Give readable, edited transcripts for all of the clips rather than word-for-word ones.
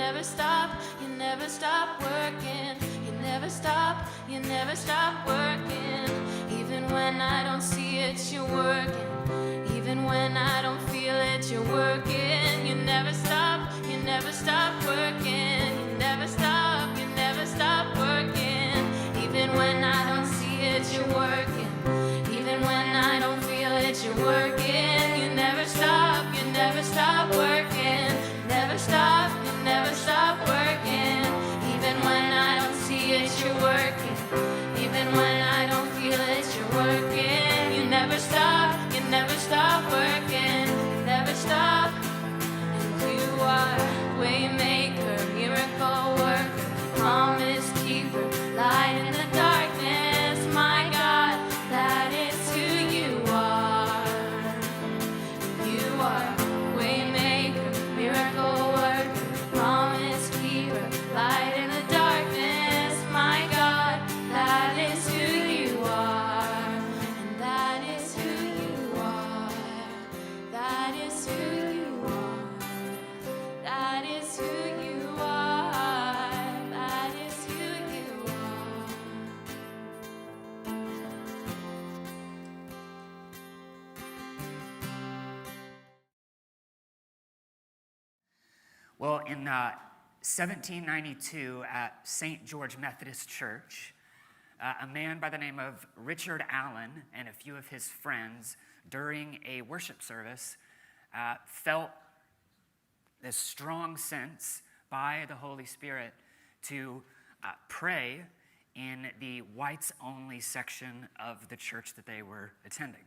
never stop working. You never stop working. Even when I don't see it, you're working. Even when I don't feel it, you're working. You never stop working. You never stop working. Even when I don't see it, you're working. Even when I don't feel it, you're working. You never stop working. Never stop working. Even when I don't see it, you're working. Even when I don't feel it, you're working. You never stop working. You never stop. And you are waymaker, miracle worker, promise keeper, light in the darkness. My God, that is who you are. You are waymaker, miracle worker, promise keeper, light in the darkness. My God, that is who you are. And that is who you are. That is who you are. That is who you are. That is who you are. Well, in 1792 at St. George Methodist Church, a man by the name of Richard Allen and a few of his friends during a worship service felt this strong sense by the Holy Spirit to pray in the whites-only section of the church that they were attending.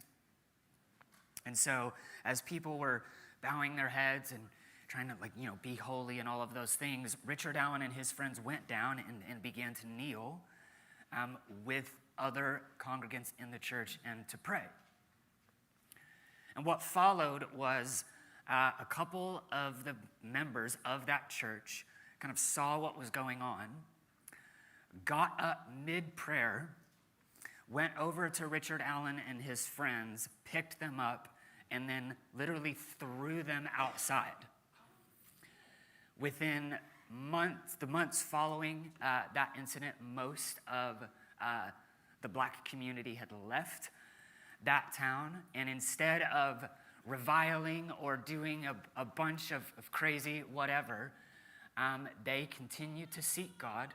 And so as people were bowing their heads and trying to be holy and all of those things, Richard Allen and his friends went down and began to kneel with other congregants in the church and to pray. And what followed was a couple of the members of that church kind of saw what was going on, got up mid-prayer, went over to Richard Allen and his friends, picked them up, and then literally threw them outside. Within the months following that incident, most of the black community had left that town, and instead of reviling or doing a bunch of crazy whatever, they continued to seek God,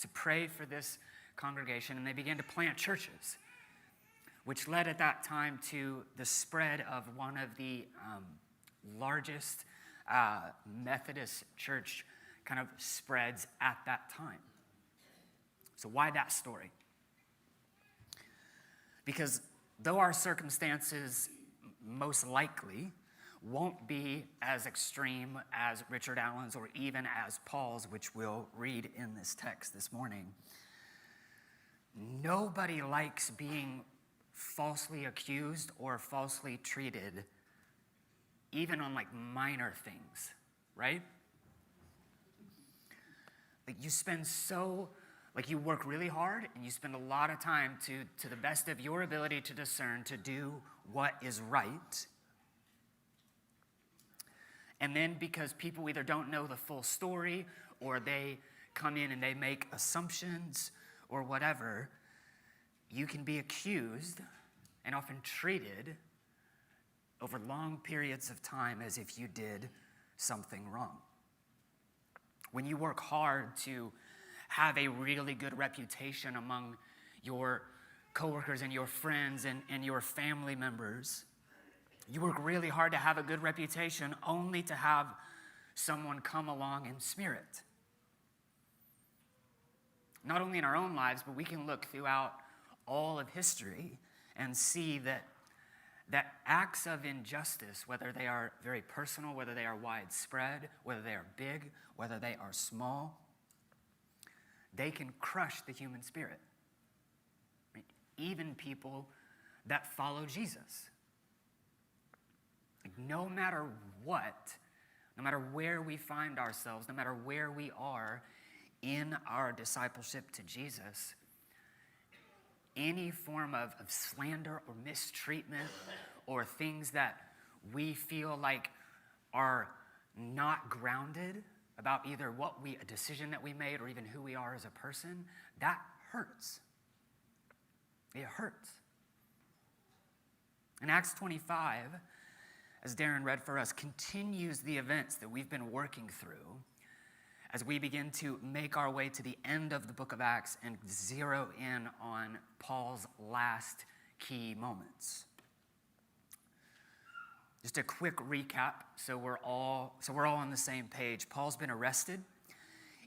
to pray for this congregation, and they began to plant churches, which led at that time to the spread of one of the largest Methodist church kind of spreads at that time. So why that story? Because though our circumstances most likely won't be as extreme as Richard Allen's or even as Paul's, which we'll read in this text this morning, nobody likes being falsely accused or falsely treated, even on minor things, right? You work really hard and you spend a lot of time to the best of your ability to discern, to do what is right. And then because people either don't know the full story or they come in and they make assumptions or whatever, you can be accused and often treated over long periods of time as if you did something wrong. When you work hard to have a really good reputation among your coworkers and your friends and your family members, you work really hard to have a good reputation only to have someone come along and smear it. Not only in our own lives, but we can look throughout all of history and see that acts of injustice, whether they are very personal, whether they are widespread, whether they are big, whether they are small, they can crush the human spirit. Even people that follow Jesus. No matter what, no matter where we find ourselves, no matter where we are in our discipleship to Jesus, any form of slander or mistreatment or things that we feel like are not grounded about either a decision that we made or even who we are as a person, that hurts. It hurts. And Acts 25, as Darren read for us, continues the events that we've been working through as we begin to make our way to the end of the book of Acts and zero in on Paul's last key moments. Just a quick recap, so we're all on the same page. Paul's been arrested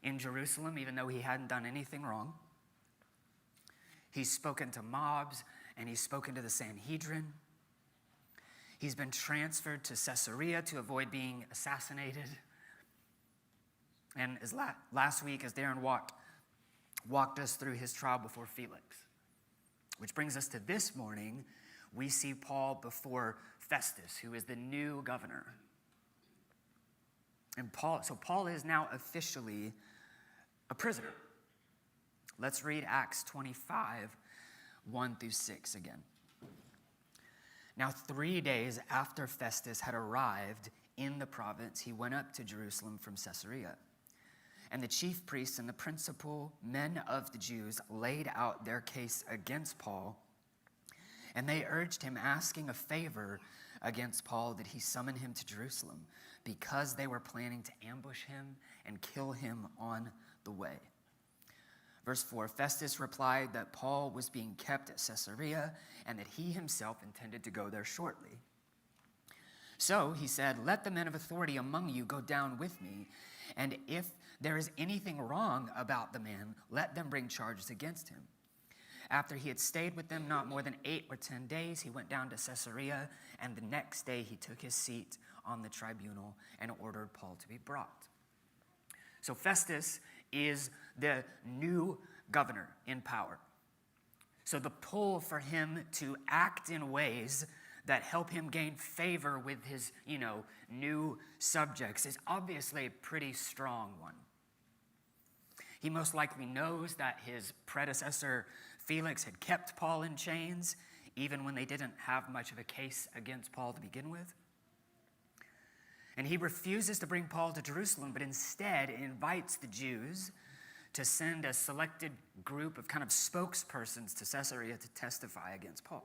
in Jerusalem, even though he hadn't done anything wrong. He's spoken to mobs, and he's spoken to the Sanhedrin. He's been transferred to Caesarea to avoid being assassinated. And as last week, as Darren walked us through his trial before Felix, which brings us to this morning, we see Paul before Festus, who is the new governor. And Paul is now officially a prisoner. Let's read Acts 25, 1-6 again. Now 3 days after Festus had arrived in the province, he went up to Jerusalem from Caesarea. And the chief priests and the principal men of the Jews laid out their case against Paul. And they urged him, asking a favor against Paul, that he summon him to Jerusalem, because they were planning to ambush him and kill him on the way. Verse 4, Festus replied that Paul was being kept at Caesarea and that he himself intended to go there shortly. So he said, let the men of authority among you go down with me, and if there is anything wrong about the man, let them bring charges against him. After he had stayed with them not more than 8 or 10 days, he went down to Caesarea, and the next day he took his seat on the tribunal and ordered Paul to be brought. So Festus is the new governor in power. So the pull for him to act in ways that help him gain favor with his, new subjects is obviously a pretty strong one. He most likely knows that his predecessor, Felix, had kept Paul in chains, even when they didn't have much of a case against Paul to begin with. And he refuses to bring Paul to Jerusalem, but instead invites the Jews to send a selected group of kind of spokespersons to Caesarea to testify against Paul.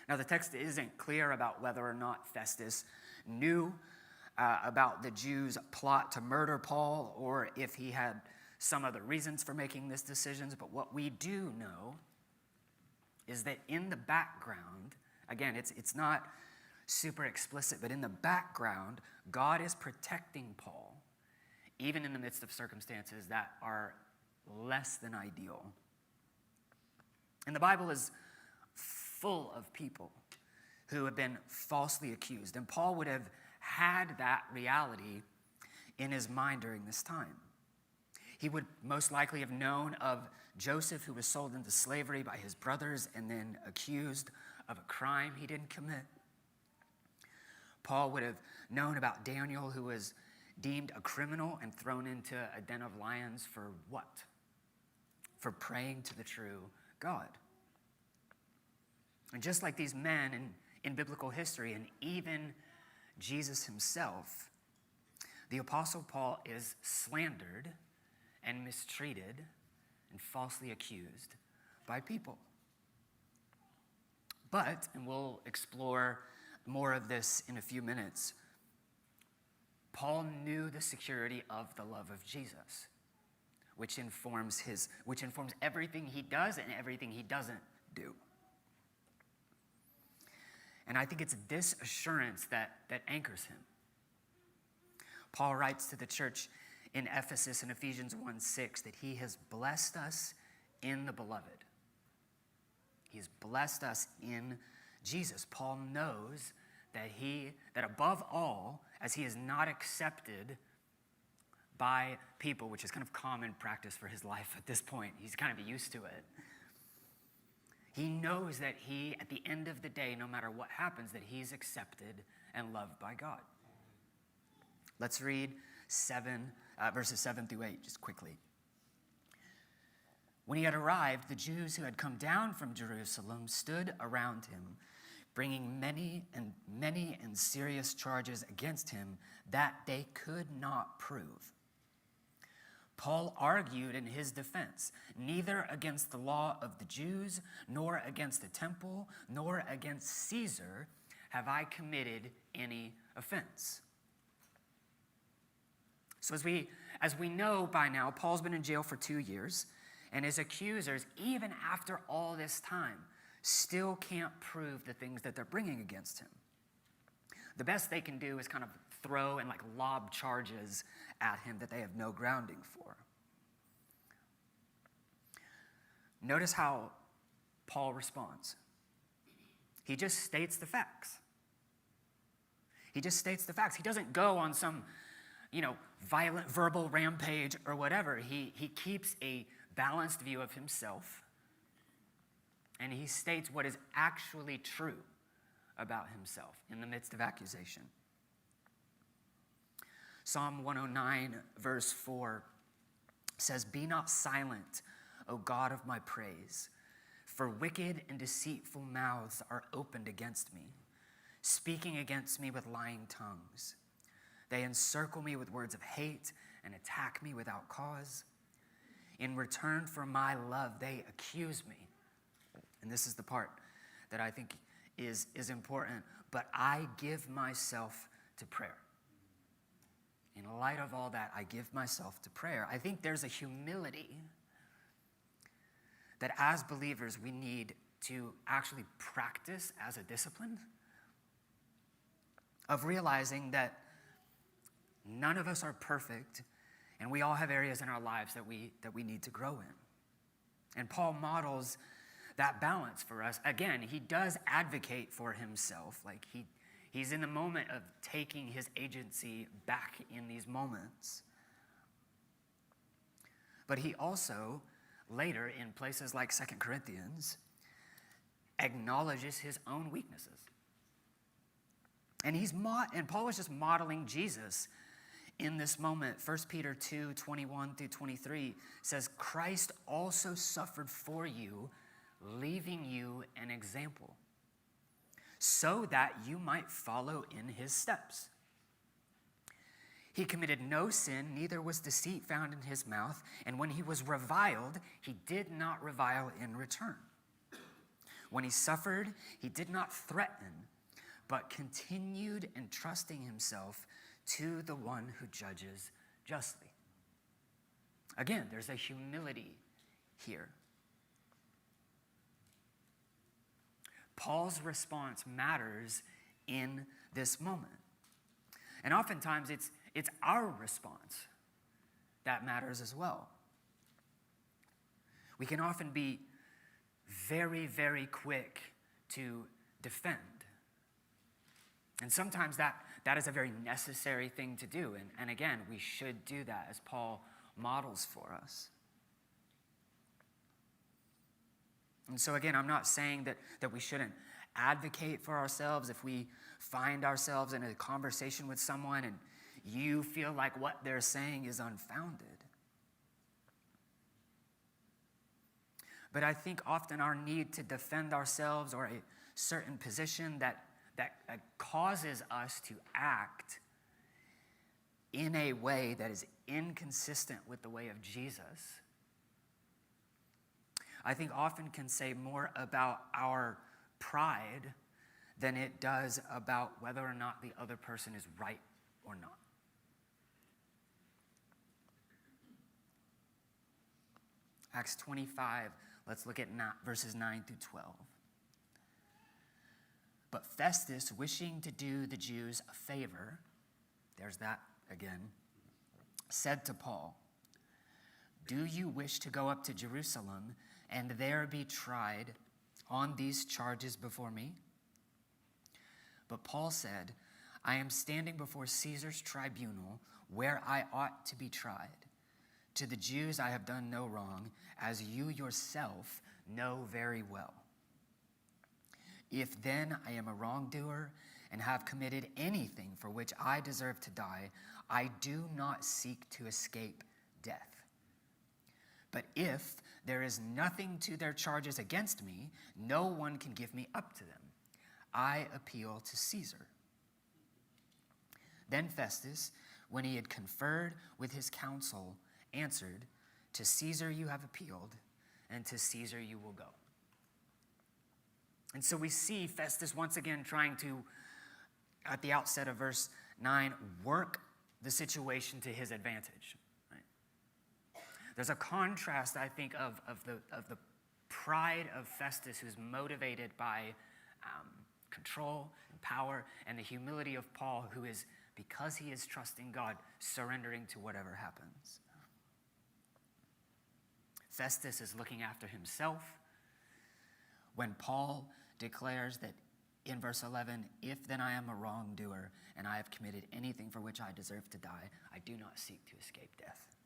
Now, the text isn't clear about whether or not Festus knew about the Jews' plot to murder Paul, or if he had some other reasons for making these decisions. But what we do know is that in the background, again, it's not super explicit, but in the background, God is protecting Paul, even in the midst of circumstances that are less than ideal. And the Bible is full of people who have been falsely accused, and Paul would have had that reality in his mind during this time. He would most likely have known of Joseph, who was sold into slavery by his brothers and then accused of a crime he didn't commit. Paul would have known about Daniel, who was deemed a criminal and thrown into a den of lions for what? For praying to the true God. And just like these men in biblical history, and even Jesus himself, the Apostle Paul is slandered and mistreated and falsely accused by people. But, and we'll explore more of this in a few minutes, Paul knew the security of the love of Jesus, which informs everything he does and everything he doesn't do. And I think it's this assurance that anchors him. Paul writes to the church in Ephesus in Ephesians 1:6 that he has blessed us in the beloved. He's blessed us in Jesus. Paul knows that above all, as he is not accepted by people, which is kind of common practice for his life at this point, he's kind of used to it. He knows that he, at the end of the day, no matter what happens, that he's accepted and loved by God. Let's read verses 7-8, just quickly. When he had arrived, the Jews who had come down from Jerusalem stood around him, bringing many and serious charges against him that they could not prove. Paul argued in his defense, neither against the law of the Jews, nor against the temple, nor against Caesar have I committed any offense. So as we know by now, Paul's been in jail for 2 years, and his accusers, even after all this time, still can't prove the things that they're bringing against him. The best they can do is kind of throw and lob charges at him that they have no grounding for. Notice how Paul responds. He just states the facts. He just states the facts. He doesn't go on some, violent verbal rampage or whatever. He keeps a balanced view of himself, and he states what is actually true about himself in the midst of accusation. Psalm 109, verse 4 says, "Be not silent, O God of my praise, for wicked and deceitful mouths are opened against me, speaking against me with lying tongues. They encircle me with words of hate and attack me without cause. In return for my love, they accuse me." And this is the part that I think is important. "But I give myself to prayer." In light of all that, I give myself to prayer. I think there's a humility that as believers we need to actually practice as a discipline of realizing that none of us are perfect, and we all have areas in our lives that we need to grow in. And Paul models that balance for us. Again, he does advocate for himself. He's in the moment of taking his agency back in these moments. But he also, later in places like 2 Corinthians, acknowledges his own weaknesses. And Paul was just modeling Jesus in this moment. 1 Peter 2, 21 through 23 says, "Christ also suffered for you, leaving you an example, so that you might follow in his steps. He committed no sin, neither was deceit found in his mouth, and when he was reviled, he did not revile in return. When he suffered, he did not threaten, but continued entrusting himself to the one who judges justly." Again, there's a humility here. Paul's response matters in this moment. And oftentimes it's our response that matters as well. We can often be very, very quick to defend. And sometimes that is a very necessary thing to do. And again, we should do that as Paul models for us. And so again, I'm not saying that we shouldn't advocate for ourselves if we find ourselves in a conversation with someone and you feel like what they're saying is unfounded. But I think often our need to defend ourselves or a certain position that causes us to act in a way that is inconsistent with the way of Jesus, I think often can say more about our pride than it does about whether or not the other person is right or not. Acts 25, let's look at verses 9 through 12. "But Festus, wishing to do the Jews a favor," there's that again, "said to Paul, 'Do you wish to go up to Jerusalem and there be tried on these charges before me?' But Paul said, 'I am standing before Caesar's tribunal where I ought to be tried. To the Jews I have done no wrong, as you yourself know very well. If then I am a wrongdoer and have committed anything for which I deserve to die, I do not seek to escape death. But if there is nothing to their charges against me, no one can give me up to them. I appeal to Caesar." Then Festus, when he had conferred with his council, answered, "To Caesar you have appealed, and to Caesar you will go." And so we see Festus once again trying to, at the outset of verse 9, work the situation to his advantage. Right? There's a contrast, I think, of the pride of Festus, who's motivated by control and power, and the humility of Paul, who is, because he is trusting God, surrendering to whatever happens. Festus is looking after himself when Paul declares that in verse 11, "If then I am a wrongdoer and I have committed anything for which I deserve to die, I do not seek to escape death."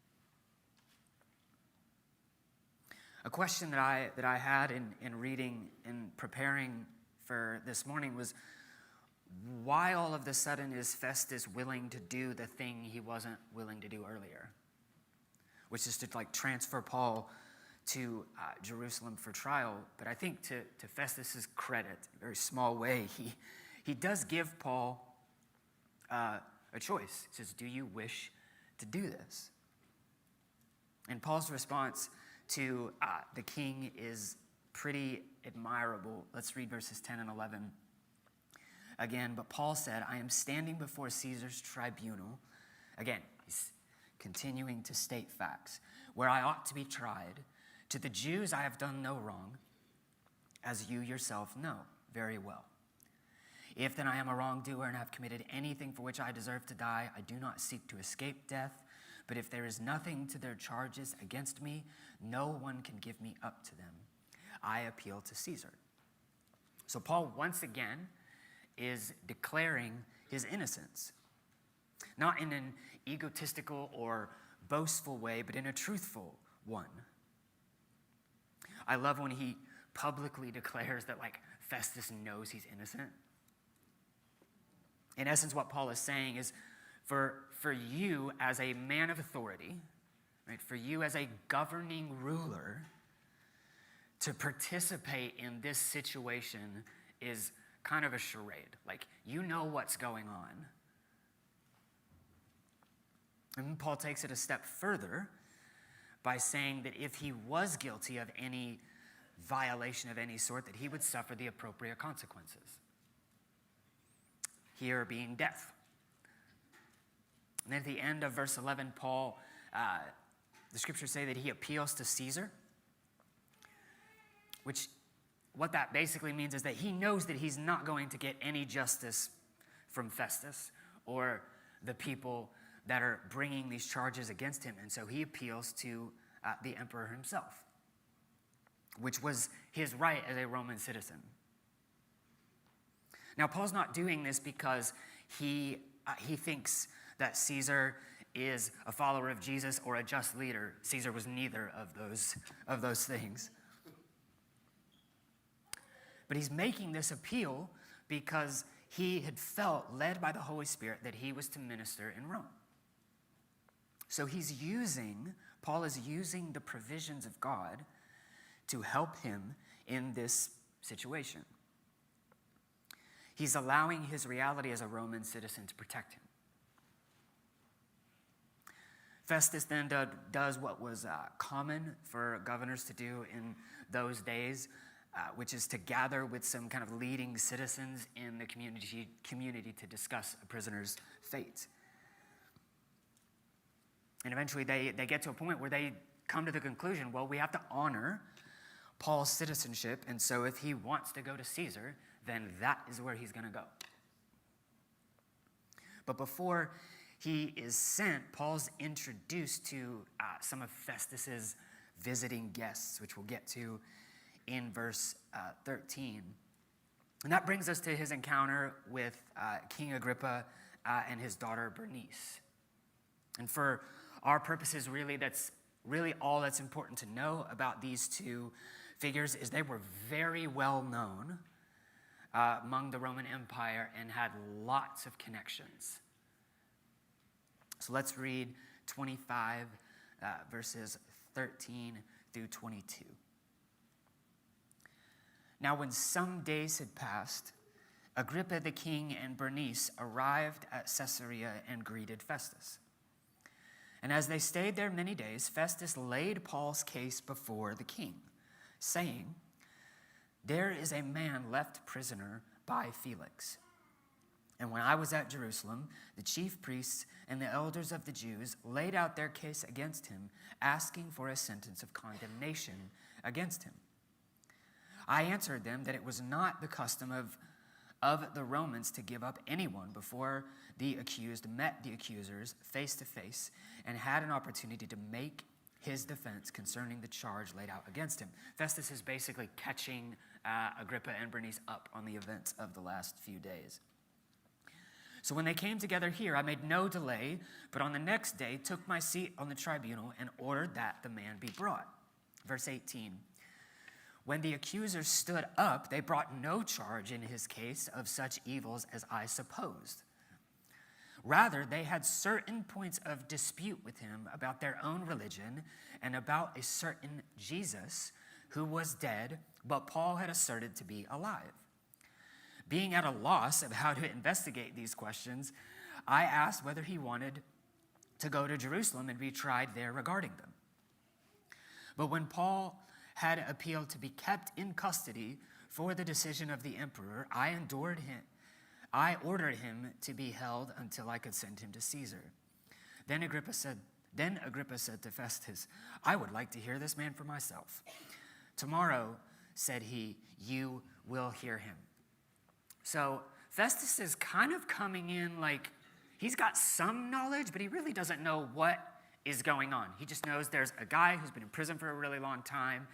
A question that I had in reading and preparing for this morning was, why all of a sudden is Festus willing to do the thing he wasn't willing to do earlier? Which is to transfer Paul to Jerusalem for trial. But I think to Festus's credit, a very small way, he does give Paul a choice. He says, "Do you wish to do this?" And Paul's response to the king is pretty admirable. Let's read verses 10 and 11 again. "But Paul said, 'I am standing before Caesar's tribunal.'" Again, he's continuing to state facts. "Where I ought to be tried. To the Jews I have done no wrong, as you yourself know very well. If then I am a wrongdoer and have committed anything for which I deserve to die, I do not seek to escape death. But if there is nothing to their charges against me, no one can give me up to them. I appeal to Caesar." So Paul once again is declaring his innocence. Not in an egotistical or boastful way, but in a truthful one. I love when he publicly declares that Festus knows he's innocent. In essence, what Paul is saying is, for you as a man of authority, right, for you as a governing ruler, to participate in this situation is kind of a charade. You know what's going on. And Paul takes it a step further by saying that if he was guilty of any violation of any sort, that he would suffer the appropriate consequences. Here being death. And then at the end of verse 11, Paul, the scriptures say that he appeals to Caesar, which what that basically means is that he knows that he's not going to get any justice from Festus or the people that are bringing these charges against him. And so he appeals to the emperor himself, which was his right as a Roman citizen. Now, Paul's not doing this because he thinks that Caesar is a follower of Jesus or a just leader. Caesar was neither of those things. But he's making this appeal because he had felt led by the Holy Spirit that he was to minister in Rome. So Paul is using the provisions of God to help him in this situation. He's allowing his reality as a Roman citizen to protect him. Festus then does what was common for governors to do in those days, which is to gather with some kind of leading citizens in the community to discuss a prisoner's fate. And eventually they get to a point where they come to the conclusion, well, we have to honor Paul's citizenship, and so if he wants to go to Caesar, then that is where he's going to go. But before he is sent, Paul's introduced to some of Festus's visiting guests, which we'll get to in verse 13. And that brings us to his encounter with King Agrippa and his daughter Bernice. And for our purposes, that's really all that's important to know about these two figures is they were very well known among the Roman Empire and had lots of connections. So let's read 25 verses 13 through 22. Now when some days had passed, Agrippa the king and Bernice arrived at Caesarea and greeted Festus. And as they stayed there many days, Festus laid Paul's case before the king, saying, "There is a man left prisoner by Felix. And when I was at Jerusalem, the chief priests and the elders of the Jews laid out their case against him, asking for a sentence of condemnation against him. I answered them that it was not the custom of the Romans to give up anyone before the accused met the accusers face to face and had an opportunity to make his defense concerning the charge laid out against him." Festus is basically catching Agrippa and Bernice up on the events of the last few days. "So when they came together here, I made no delay, but on the next day took my seat on the tribunal and ordered that the man be brought." Verse 18. "When the accusers stood up, they brought no charge in his case of such evils as I supposed. Rather, they had certain points of dispute with him about their own religion and about a certain Jesus who was dead, but Paul had asserted to be alive. Being at a loss of how to investigate these questions, I asked whether he wanted to go to Jerusalem and be tried there regarding them. But when Paul had appealed to be kept in custody for the decision of the emperor, I ordered him to be held until I could send him to Caesar. Then Agrippa said to Festus, "I would like to hear this man for myself." "Tomorrow," said he, "you will hear him." So Festus is kind of coming in like he's got some knowledge, but he really doesn't know what is going on. He just knows there's a guy who's been in prison for a really long time,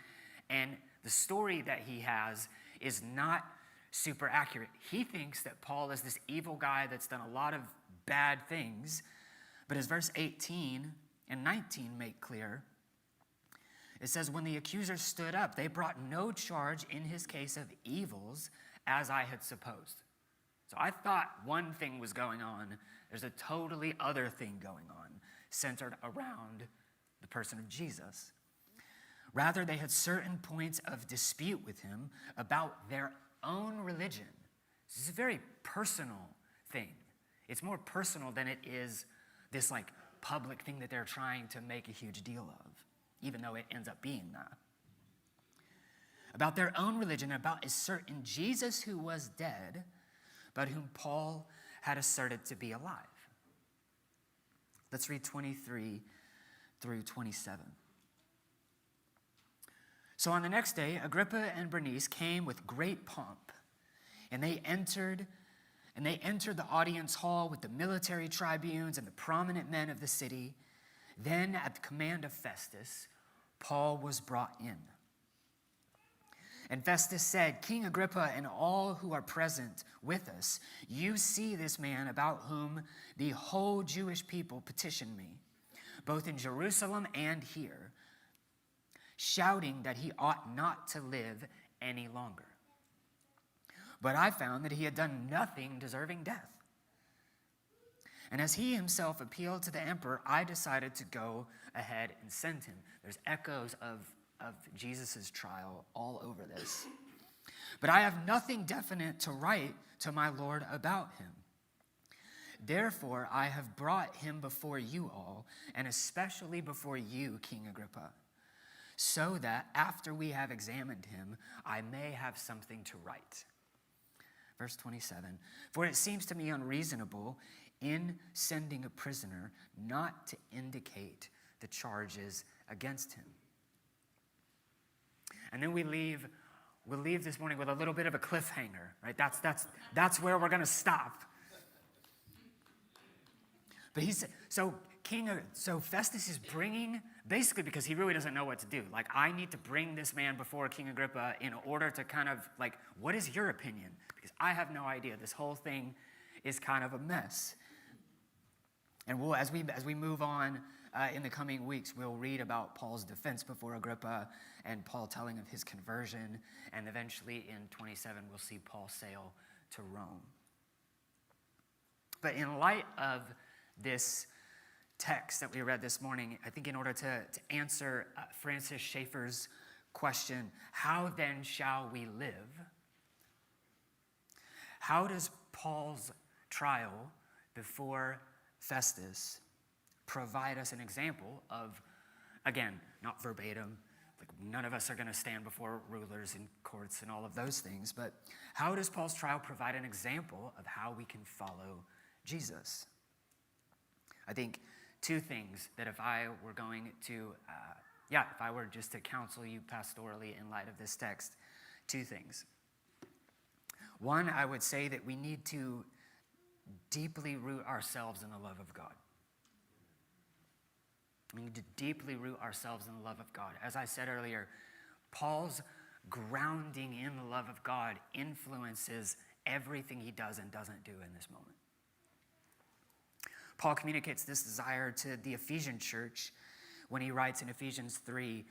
and the story that he has is not super accurate. He thinks that Paul is this evil guy that's done a lot of bad things, but as verse 18 and 19 make clear, it says, "When the accusers stood up, they brought no charge in his case of evils as I had supposed." So I thought one thing was going on. There's a totally other thing going on, centered around the person of Jesus. "Rather, they had certain points of dispute with him about their own religion." This is a very personal thing. It's more personal than it is this like public thing that they're trying to make a huge deal of, even though it ends up being that. "About their own religion, about a certain Jesus who was dead, but whom Paul had asserted to be alive." Let's read 23 through 27. "So on the next day, Agrippa and Bernice came with great pomp, and they entered the audience hall with the military tribunes and the prominent men of the city. Then, at the command of Festus, Paul was brought in. And Festus said, 'King Agrippa and all who are present with us, you see this man about whom the whole Jewish people petitioned me, both in Jerusalem and here, shouting that he ought not to live any longer. But I found that he had done nothing deserving death. And as he himself appealed to the emperor, I decided to go ahead and send him.'" There's echoes of Jesus' trial all over this. "But I have nothing definite to write to my Lord about him. Therefore, I have brought him before you all, and especially before you, King Agrippa, so that after we have examined him, I may have something to write." Verse 27, "For it seems to me unreasonable in sending a prisoner not to indicate the charges against him." And then we'll leave this morning with a little bit of a cliffhanger, right? That's where we're going to stop. But so Festus is bringing, basically because he really doesn't know what to do. Like, I need to bring this man before King Agrippa in order to kind of like, what is your opinion? Because I have no idea. This whole thing is kind of a mess. And as we move on in the coming weeks, we'll read about Paul's defense before Agrippa and Paul telling of his conversion. And eventually in 27, we'll see Paul sail to Rome. But in light of this text that we read this morning, I think in order to answer Francis Schaeffer's question, how then shall we live? How does Paul's trial before Festus provide us an example of, again, not verbatim, like none of us are going to stand before rulers and courts and all of those things, but how does Paul's trial provide an example of how we can follow Jesus? I think two things that if I were going to, if I were just to counsel you pastorally in light of this text, two things. One, I would say that we need to deeply root ourselves in the love of God. We need to deeply root ourselves in the love of God. As I said earlier, Paul's grounding in the love of God influences everything he does and doesn't do in this moment. Paul communicates this desire to the Ephesian church when he writes in Ephesians 3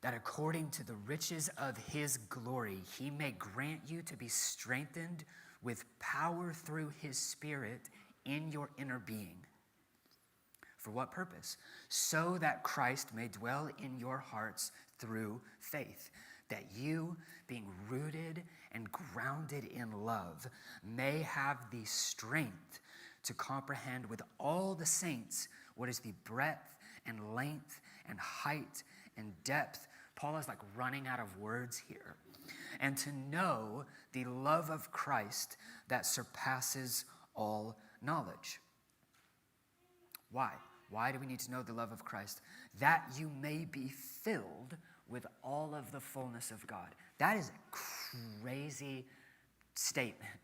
that according to the riches of his glory, he may grant you to be strengthened with power through his Spirit in your inner being. For what purpose? So that Christ may dwell in your hearts through faith, that you, being rooted and grounded in love, may have the strength to comprehend with all the saints what is the breadth and length and height and depth. Paul is like running out of words here. And to know the love of Christ that surpasses all knowledge. Why? Why do we need to know the love of Christ? That you may be filled with all of the fullness of God. That is a crazy statement.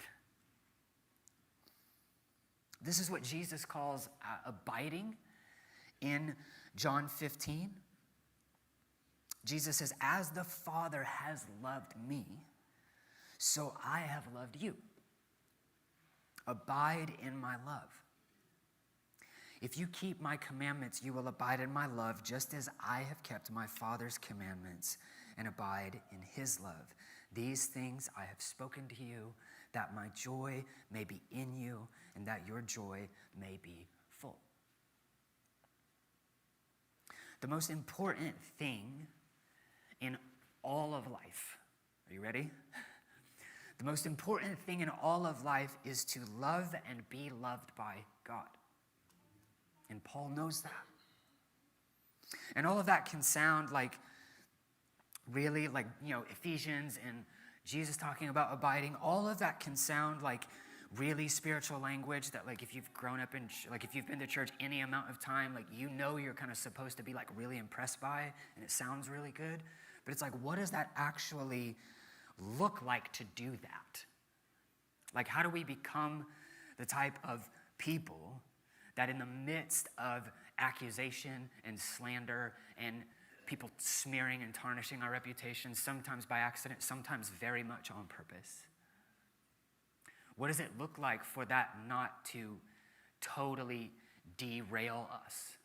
This is what Jesus calls abiding in John 15. Jesus says, as the Father has loved me, so I have loved you. Abide in my love. If you keep my commandments, you will abide in my love, just as I have kept my Father's commandments and abide in his love. These things I have spoken to you, that my joy may be in you, and that your joy may be full. The most important thing in all of life, are you ready? The most important thing in all of life is to love and be loved by God. And Paul knows that. And all of that can sound like really like, Ephesians and Jesus talking about abiding. All of that can sound like really spiritual language that like if you've grown up in, like if you've been to church any amount of time, like you're kind of supposed to be like really impressed by, and it sounds really good. But it's like, what does that actually look like to do that? Like, how do we become the type of people that in the midst of accusation and slander and people smearing and tarnishing our reputation, sometimes by accident, sometimes very much on purpose, what does it look like for that not to totally derail us?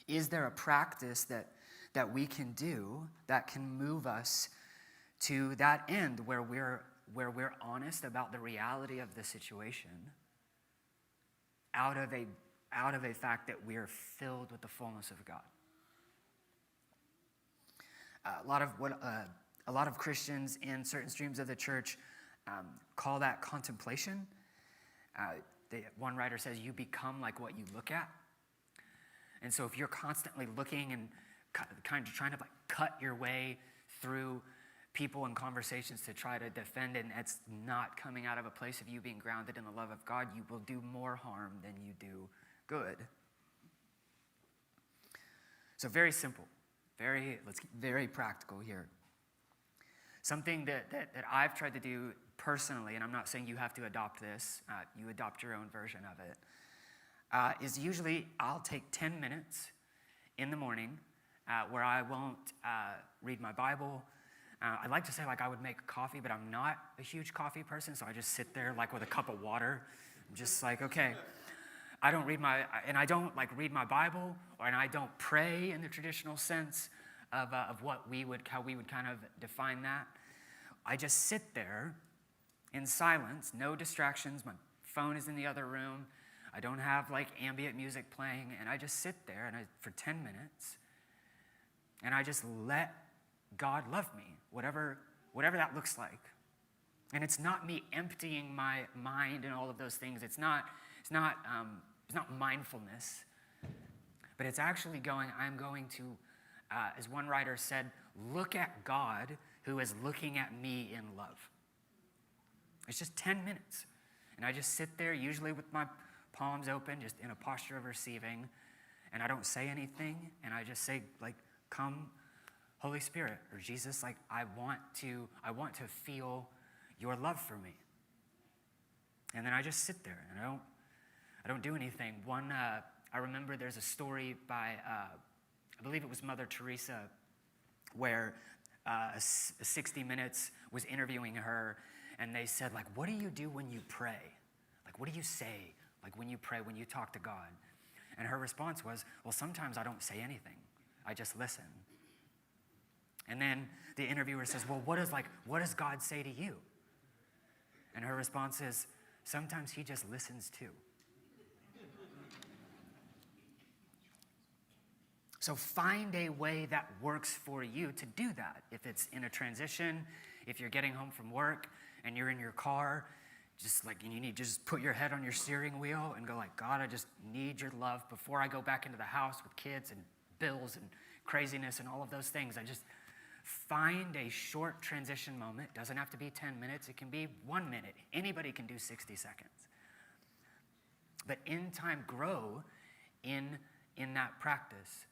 Is there a practice that we can do that can move us to that end where we're honest about the reality of the situation out of a fact that we are filled with the fullness of God? A lot of Christians in certain streams of the church call that contemplation. One writer says you become like what you look at. And so if you're constantly looking and kind of trying to like cut your way through people and conversations to try to defend it, and it's not coming out of a place of you being grounded in the love of God, you will do more harm than you do good. So very simple, let's get very practical here. Something that I've tried to do personally, and I'm not saying you have to adopt this, you adopt your own version of it, is usually I'll take 10 minutes in the morning where I won't read my Bible. I like to say like I would make coffee, but I'm not a huge coffee person, so I just sit there like with a cup of water. I'm just like, okay. I don't read I don't like read my Bible, and I don't pray in the traditional sense of how we would kind of define that. I just sit there in silence, no distractions. My phone is in the other room. I don't have like ambient music playing, and I just sit there for 10 minutes, and I just let God love me, whatever that looks like. And it's not me emptying my mind and all of those things. It's not mindfulness, but it's actually I'm going to, as one writer said, look at God who is looking at me in love. It's just 10 minutes. And I just sit there, usually with my palms open, just in a posture of receiving, and I don't say anything, and I just say, like, come, Holy Spirit, or Jesus, like, I want to feel your love for me. And then I just sit there, and I don't do anything. I remember there's a story by, I believe it was Mother Teresa, where 60 Minutes was interviewing her, and they said, like, what do you do when you pray? Like, what do you say, like, when you pray, when you talk to God? And her response was, well, sometimes I don't say anything. I just listen. And then the interviewer says, well, what does God say to you? And her response is, sometimes he just listens too. So find a way that works for you to do that. If it's in a transition, if you're getting home from work and you're in your car, and you need to just put your head on your steering wheel and go like, God, I just need your love before I go back into the house with kids and bills and craziness and all of those things. I just find a short transition moment. It doesn't have to be 10 minutes. It can be 1 minute. Anybody can do 60 seconds. But in time, grow in that practice.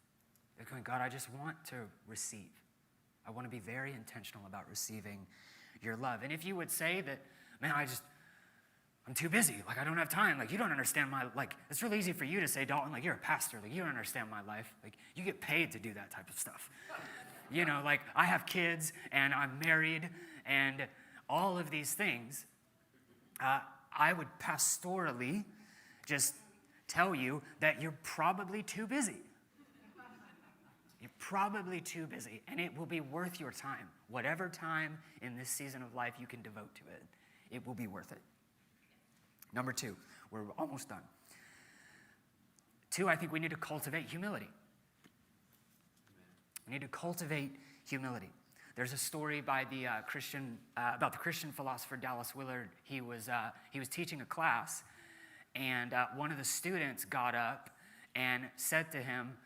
You're going, God, I just want to receive. I want to be very intentional about receiving your love. And if you would say that, man, I'm too busy. Like, I don't have time. Like, you don't understand it's really easy for you to say, Dalton, like, you're a pastor. Like, you don't understand my life. Like, you get paid to do that type of stuff. You know, like, I have kids and I'm married and all of these things. I would pastorally just tell you that you're probably too busy. You're probably too busy, and it will be worth your time. Whatever time in this season of life you can devote to it, it will be worth it. Number 2, we're almost done. 2, I think we need to cultivate humility. We need to cultivate humility. There's a story by the about the Christian philosopher Dallas Willard. He was teaching a class, and one of the students got up and said to him,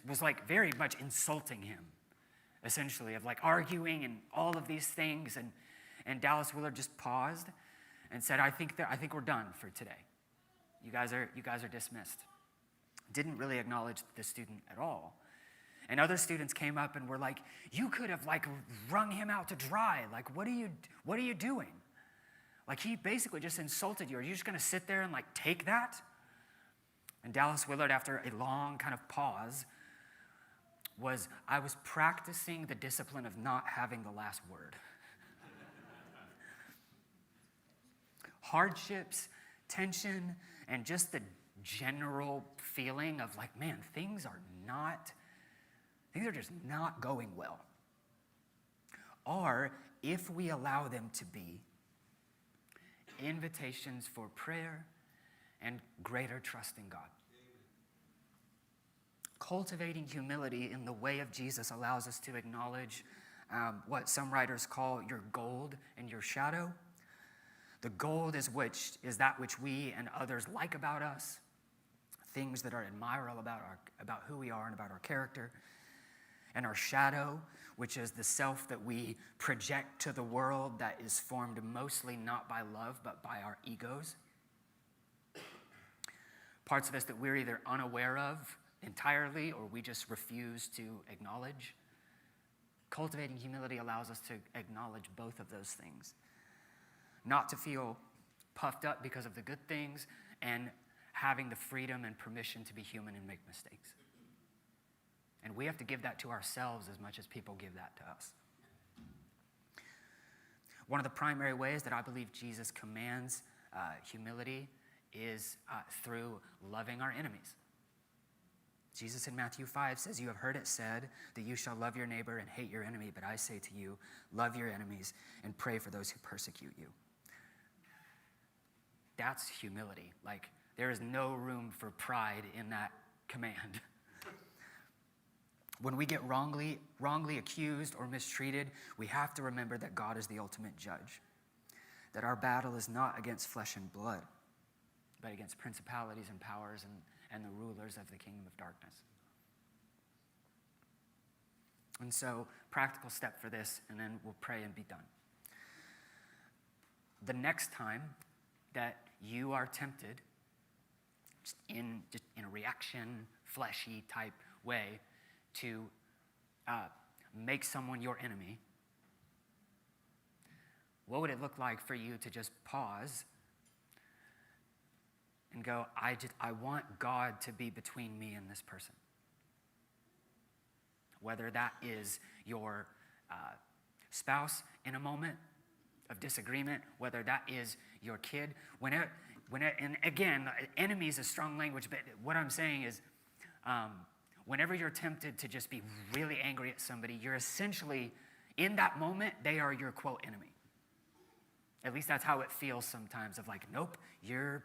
was like very much insulting him, essentially, of like arguing and all of these things. And Dallas Willard just paused and said, I think we're done for today. You guys are dismissed. Didn't really acknowledge the student at all. And other students came up and were like, you could have like wrung him out to dry. Like, what are you doing? Like, he basically just insulted you. Are you just going to sit there and like take that? And Dallas Willard, after a long kind of pause, I was practicing the discipline of not having the last word. Hardships, tension, and just the general feeling of like, man, things are just not going well. Or, if we allow them to be, invitations for prayer and greater trust in God. Cultivating humility in the way of Jesus allows us to acknowledge what some writers call your gold and your shadow. The gold is that which we and others like about us, things that are admirable about who we are and about our character. And our shadow, which is the self that we project to the world that is formed mostly not by love, but by our egos. Parts of us that we're either unaware of entirely or we just refuse to acknowledge. Cultivating humility allows us to acknowledge both of those things. Not to feel puffed up because of the good things, and having the freedom and permission to be human and make mistakes. And we have to give that to ourselves as much as people give that to us. One of the primary ways that I believe Jesus commands humility is through loving our enemies. Jesus in Matthew 5 says, you have heard it said that you shall love your neighbor and hate your enemy, but I say to you, love your enemies and pray for those who persecute you. That's humility. Like, there is no room for pride in that command. When we get wrongly accused or mistreated, we have to remember that God is the ultimate judge. that our battle is not against flesh and blood, but against principalities and powers and the rulers of the kingdom of darkness. And so, practical step for this, and then we'll pray and be done. The next time that you are tempted, just in a reaction, fleshy type way, to make someone your enemy, what would it look like for you to just pause and go, I want God to be between me and this person? Whether that is your spouse in a moment of disagreement, whether that is your kid. And again, enemy is a strong language, but what I'm saying is whenever you're tempted to just be really angry at somebody, you're essentially, in that moment, they are your, quote, enemy. At least that's how it feels sometimes, of like, nope, you're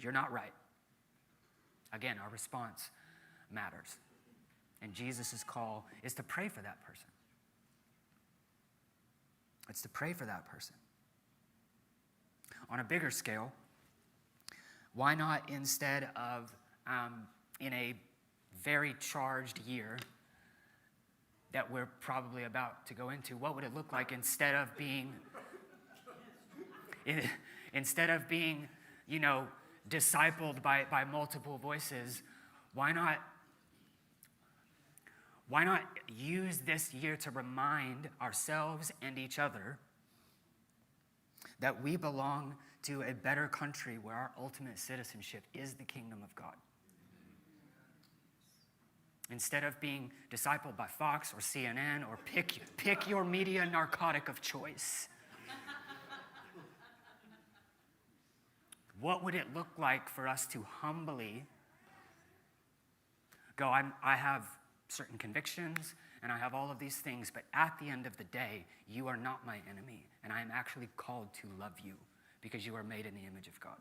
not right. Again, our response matters. And Jesus' call is to pray for that person. It's to pray for that person. On a bigger scale, why not, instead of in a very charged year that we're probably about to go into, what would it look like instead of being, discipled by multiple voices? Why not use this year to remind ourselves and each other that we belong to a better country where our ultimate citizenship is the kingdom of God? Instead of being discipled by Fox or CNN or pick your media narcotic of choice, what would it look like for us to humbly go, I have certain convictions, and I have all of these things, but at the end of the day, you are not my enemy, and I am actually called to love you because you are made in the image of God.